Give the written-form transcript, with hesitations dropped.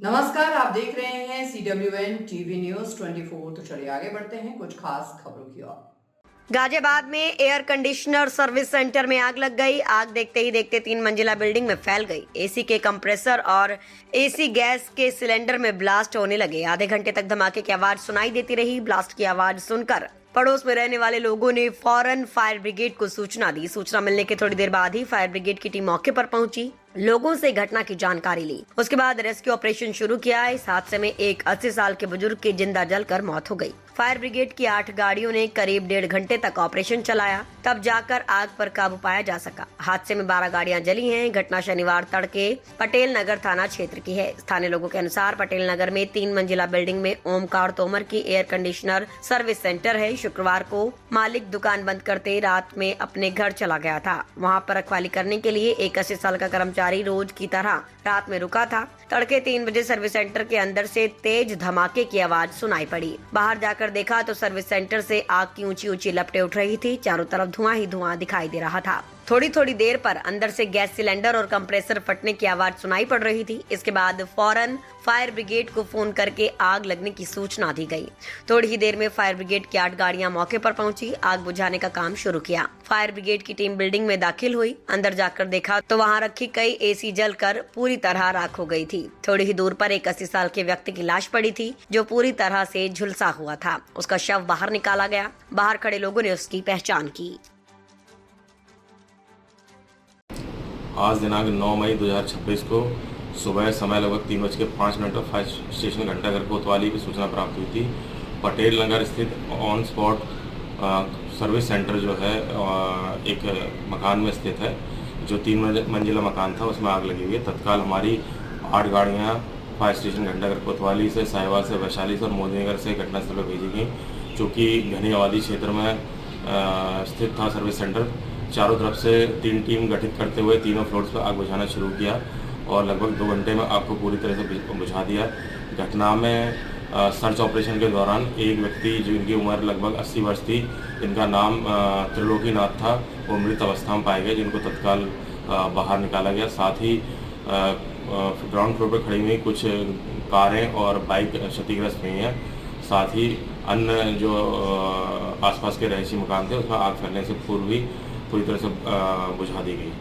नमस्कार, आप देख रहे हैं CWN टीवी न्यूज 24। तो चलिए आगे बढ़ते हैं कुछ खास खबरों की ओर। गाजियाबाद में एयर कंडीशनर सर्विस सेंटर में आग लग गई। आग देखते ही देखते 3 मंजिला बिल्डिंग में फैल गई। एसी के कंप्रेसर और एसी गैस के सिलेंडर में ब्लास्ट होने लगे। आधे घंटे तक धमाके की आवाज सुनाई देती रही। ब्लास्ट की आवाज सुनकर पड़ोस में रहने वाले लोगों ने फौरन फायर ब्रिगेड को सूचना दी। सूचना मिलने के थोड़ी देर बाद ही फायर ब्रिगेड की टीम मौके पर पहुंची, लोगों से घटना की जानकारी ली। उसके बाद रेस्क्यू ऑपरेशन शुरू किया। इस हादसे में एक 80 साल के बुजुर्ग की जिंदा जलकर मौत हो गई। फायर ब्रिगेड की 8 गाड़ियों ने करीब 1.5 घंटे तक ऑपरेशन चलाया, तब जाकर आग पर काबू पाया जा सका। हादसे में 12 गाड़ियां जली हैं। घटना शनिवार तड़के पटेल नगर थाना क्षेत्र की है। स्थानीय लोगों के अनुसार पटेल नगर में 3 मंजिला बिल्डिंग में ओमकार तोमर की एयर कंडीशनर सर्विस सेंटर है। शुक्रवार को मालिक दुकान बंद करते रात में अपने घर चला गया था। वहां पर रखवाली करने के लिए एक 80 साल का कर्मचारी रोज की तरह रात में रुका था। तड़के 3 बजे सर्विस सेंटर के अंदर से तेज धमाके की आवाज सुनाई पड़ी। बाहर जाकर देखा तो सर्विस सेंटर से आग की ऊंची ऊंची लपटें उठ रही थी। चारों तरफ धुआं ही धुआं दिखाई दे रहा था। थोड़ी थोड़ी देर पर अंदर से गैस सिलेंडर और कंप्रेसर फटने की आवाज सुनाई पड़ रही थी। इसके बाद फौरन फायर ब्रिगेड को फोन करके आग लगने की सूचना दी गई। थोड़ी ही देर में फायर ब्रिगेड की 8 गाड़ियां मौके पर पहुंची। आग बुझाने का काम शुरू किया। फायर ब्रिगेड की टीम बिल्डिंग में दाखिल हुई। अंदर जाकर देखा तो वहां रखी कई एसी जलकर पूरी तरह राख हो गई थी। थोड़ी ही दूर पर एक 80 साल के व्यक्ति की लाश पड़ी थी, जो पूरी तरह से झुलसा हुआ था। उसका शव बाहर निकाला गया। बाहर खड़े लोगों ने उसकी पहचान की। आज दिनांक 9 मई 2026 को सुबह समय लगभग 3:05 पर फायर स्टेशन घंटाघर कोतवाली की सूचना प्राप्त हुई थी। पटेल नगर स्थित ऑन स्पॉट सर्विस सेंटर जो है एक मकान में स्थित है, जो 3 मंजिला मकान था, उसमें आग लगी हुई है। तत्काल हमारी 8 गाड़ियाँ फायर स्टेशन घंटाघर कोतवाली से, साहिवाल से, वैशाली से और मोदीनगर से घटनास्थल पर भेजी गई। चूँकि घनी आबादी क्षेत्र में स्थित था सर्विस सेंटर, चारों तरफ से 3 टीम गठित करते हुए तीनों फ्लोर्स पर आग बुझाना शुरू किया और लगभग 2 घंटे में आग को पूरी तरह से बुझा दिया। घटना में सर्च ऑपरेशन के दौरान एक व्यक्ति, जिनकी उम्र लगभग 80 वर्ष थी, जिनका नाम त्रिलोकीनाथ था, वो मृत अवस्था में पाए गए, जिनको तत्काल बाहर निकाला गया। साथ ही ग्राउंड फ्लोर पर खड़ी हुई कुछ कारें और बाइक क्षतिग्रस्त हुई हैं। साथ ही अन्य जो आसपास के रहायशी मकान थे, उसमें आग फैलने से पूर्व ही पूरी तरह से बुझा दी गई।